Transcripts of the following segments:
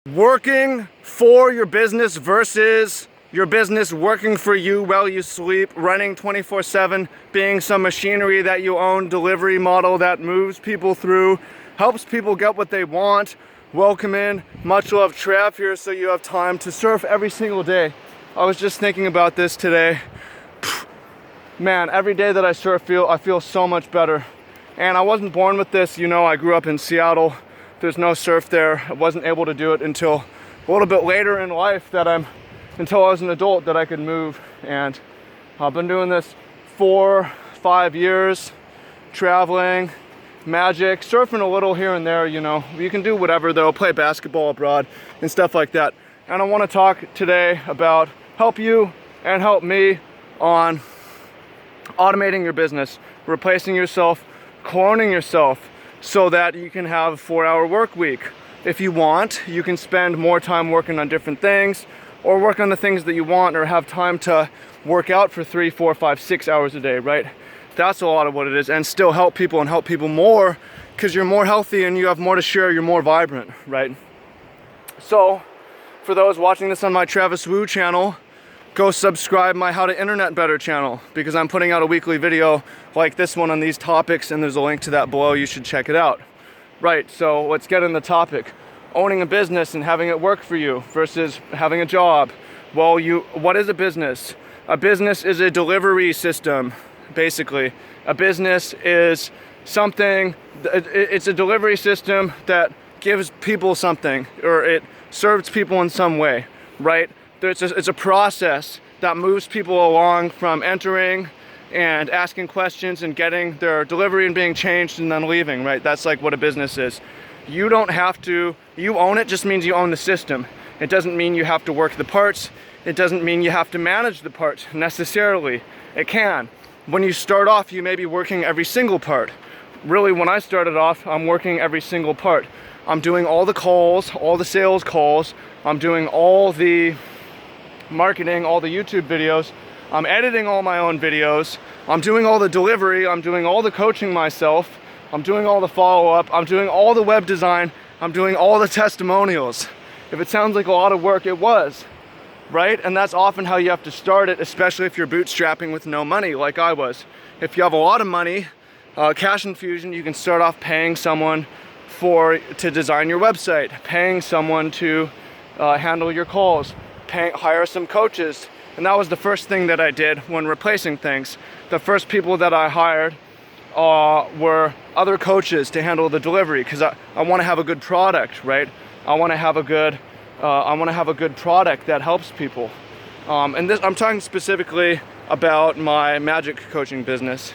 Working for your business versus your business working for you while you sleep, running 24/7, being some machinery that you own, delivery model that moves people through, helps people get what they want. Welcome in, much love, Trav here, so you have time to surf every single day. I was just thinking about this today. Man, every day that I surf, I feel so much better. And I wasn't born with this, you know, I grew up in Seattle. There's no surf there. I wasn't able to do it until a little bit later in life until I was an adult that I could move. And I've been doing this 4-5 years, traveling, magic, surfing a little here and there, you know. You can do whatever though, play basketball abroad and stuff like that. And I want to talk today about help you and help me on automating your business, replacing yourself, cloning yourself so that you can have a 4-hour work week. If you want, you can spend more time working on different things or work on the things that you want or have time to work out for 3, 4, 5, 6 hours a day, right? That's a lot of what it is, and still help people and help people more because you're more healthy and you have more to share, you're more vibrant, right? So, for those watching this on my Travis Wu channel, go subscribe my How to Internet Better channel because I'm putting out a weekly video like this one on these topics, and there's a link to that below. You should check it out. Right, so let's get in the topic. Owning a business and having it work for you versus having a job. Well, what is a business? A business is a delivery system, basically. A business is something, it's a delivery system that gives people something, or it serves people in some way, right? It's a process that moves people along from entering and asking questions and getting their delivery and being changed and then leaving, right? That's like what a business is. You don't have to, you own it just means you own the system. It doesn't mean you have to work the parts. It doesn't mean you have to manage the parts necessarily. It can. When you start off, you may be working every single part. Really, when I started off, I'm working every single part. I'm doing all the calls, all the sales calls. I'm doing all the marketing, all the YouTube videos. I'm editing all my own videos. I'm doing all the delivery. I'm doing all the coaching myself. I'm doing all the follow-up. I'm doing all the web design. I'm doing all the testimonials. If it sounds like a lot of work, it was, right? And that's often how you have to start it, especially if you're bootstrapping with no money like I was. If you have a lot of money, cash infusion, you can start off paying someone to design your website, paying someone to handle your calls, hire some coaches. And that was the first thing that I did when replacing things. The first people that I hired were other coaches to handle the delivery because I want to have a good product, right? I want to have a good product that helps people. And this, I'm talking specifically about my magic coaching business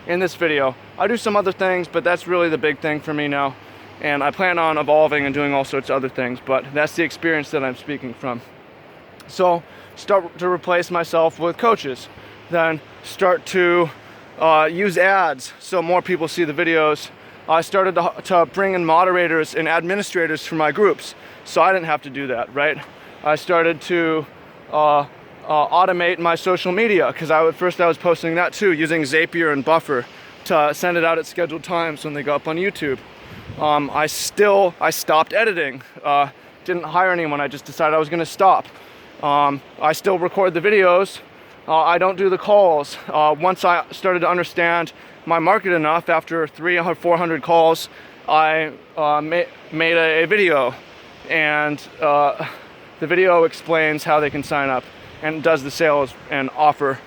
in this video. I do some other things, but that's really the big thing for me now. And I plan on evolving and doing all sorts of other things, but that's the experience that I'm speaking from. So start to replace myself with coaches, then start to use ads so more people see the videos. I started to bring in moderators and administrators for my groups, so I didn't have to do that, right? I started to automate my social media because first I was posting that too, using Zapier and Buffer to send it out at scheduled times when they go up on YouTube. I stopped editing, didn't hire anyone, I just decided I was gonna stop. I still record the videos. I don't do the calls. Once I started to understand my market enough, after 300 or 400 calls, I made a video, and the video explains how they can sign up and does the sales and offer.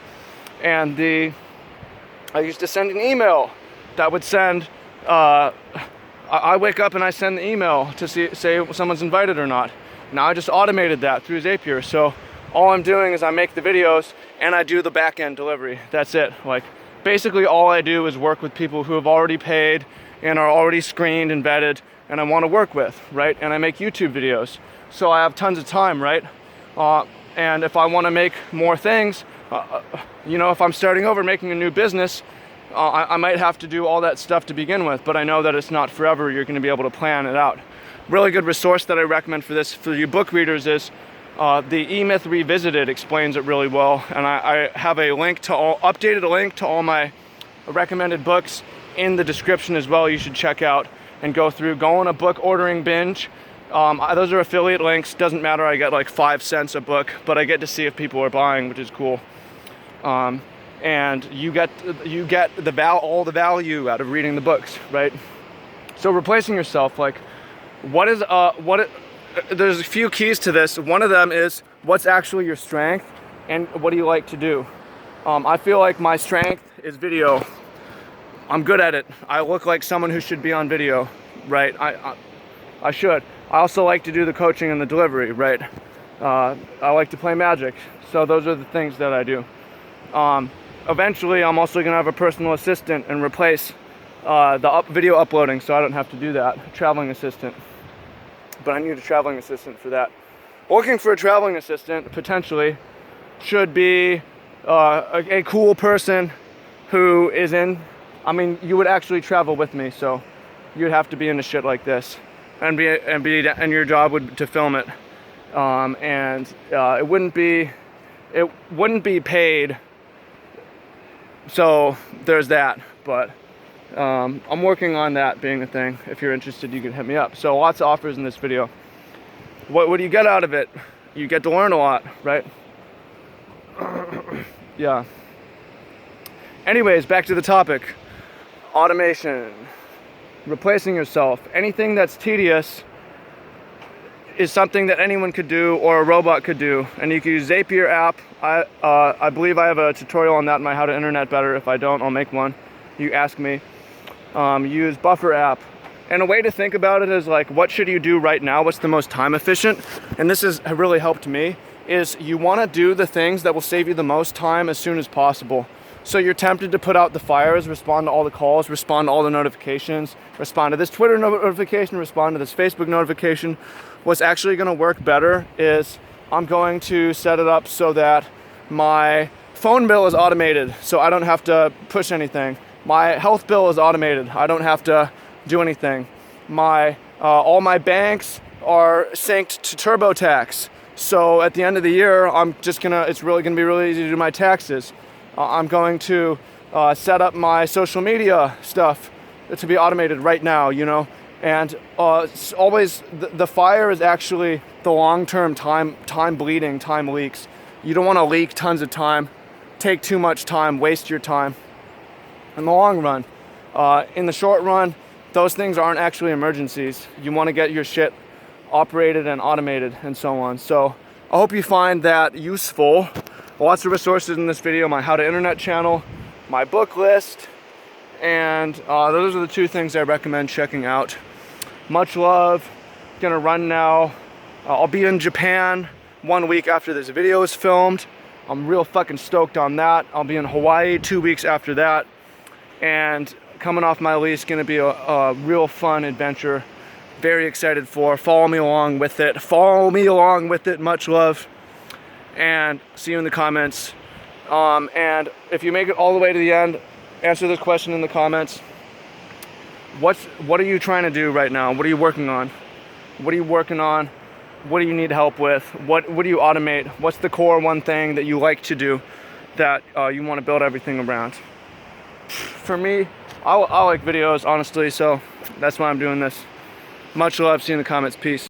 And I used to send an email that would send. I wake up and I send the email to say if someone's invited or not. Now I just automated that through Zapier. So all I'm doing is I make the videos and I do the back end delivery. That's it. Like basically all I do is work with people who have already paid and are already screened and vetted and I want to work with, right? And I make YouTube videos. So I have tons of time, right? And if I want to make more things, you know, if I'm starting over making a new business, I might have to do all that stuff to begin with, but I know that it's not forever. You're going to be able to plan it out. Really good resource that I recommend for this, for you book readers, is the E-Myth Revisited explains it really well. And I have a link to updated link to all my recommended books in the description as well. You should check out and go on a book ordering binge Those are affiliate links. Doesn't matter. I get like 5 cents a book, but I get to see if people are buying, which is cool. And you get all the value out of reading the books, right? So replacing yourself, like, there's a few keys to this. One of them is what's actually your strength and what do you like to do. I feel like my strength is video. I'm good at it. I look like someone who should be on video, right? I should. I also like to do the coaching and the delivery, right? I like to play Magic. So those are the things that I do. Eventually, I'm also gonna have a personal assistant and replace the video uploading, so I don't have to do that. Traveling assistant. But I need a traveling assistant for that. Looking for a traveling assistant, potentially, should be a cool person who is in, I mean, you would actually travel with me, so you'd have to be into shit like this, and your job would to film it, it wouldn't be paid. So there's that, but I'm working on that being a thing. If you're interested, you can hit me up. So lots of offers in this video. What do you get out of it? You get to learn a lot, right? Yeah. Anyways, back to the topic. Automation. Replacing yourself. Anything that's tedious is something that anyone could do or a robot could do. And you can use Zapier app. I believe I have a tutorial on that in my How to Internet Better. If I don't, I'll make one. You ask me. Use Buffer app. And a way to think about it is like, what should you do right now? What's the most time efficient? And this has really helped me, is you want to do the things that will save you the most time as soon as possible. So you're tempted to put out the fires, respond to all the calls, respond to all the notifications, respond to this Twitter notification, respond to this Facebook notification. What's actually going to work better is I'm going to set it up so that my phone bill is automated, so I don't have to push anything. My health bill is automated. I don't have to do anything. All my banks are synced to TurboTax. So at the end of the year, it's really gonna be really easy to do my taxes. I'm going to set up my social media stuff to be automated right now, you know? And always, the fire is actually the long-term time bleeding, time leaks. You don't wanna leak tons of time, take too much time, waste your time. In the long run. In the short run, those things aren't actually emergencies. You want to get your shit operated and automated and so on. So I hope you find that useful. Lots of resources in this video, my How to Internet channel, my book list, and those are the 2 things I recommend checking out. Much love. Gonna run now. I'll be in Japan 1 week after this video is filmed. I'm real fucking stoked on that. I'll be in Hawaii 2 weeks after that. And coming off my lease, gonna be a real fun adventure. Very excited for. Follow me along with it. Much love. And see you in the comments. And if you make it all the way to the end, answer this question in the comments. What are you trying to do right now? What are you working on? What are you working on? What do you need help with? What do you automate? What's the core one thing that you like to do that you want to build everything around? For me, I like videos, honestly, so that's why I'm doing this. Much love. See you in the comments. Peace.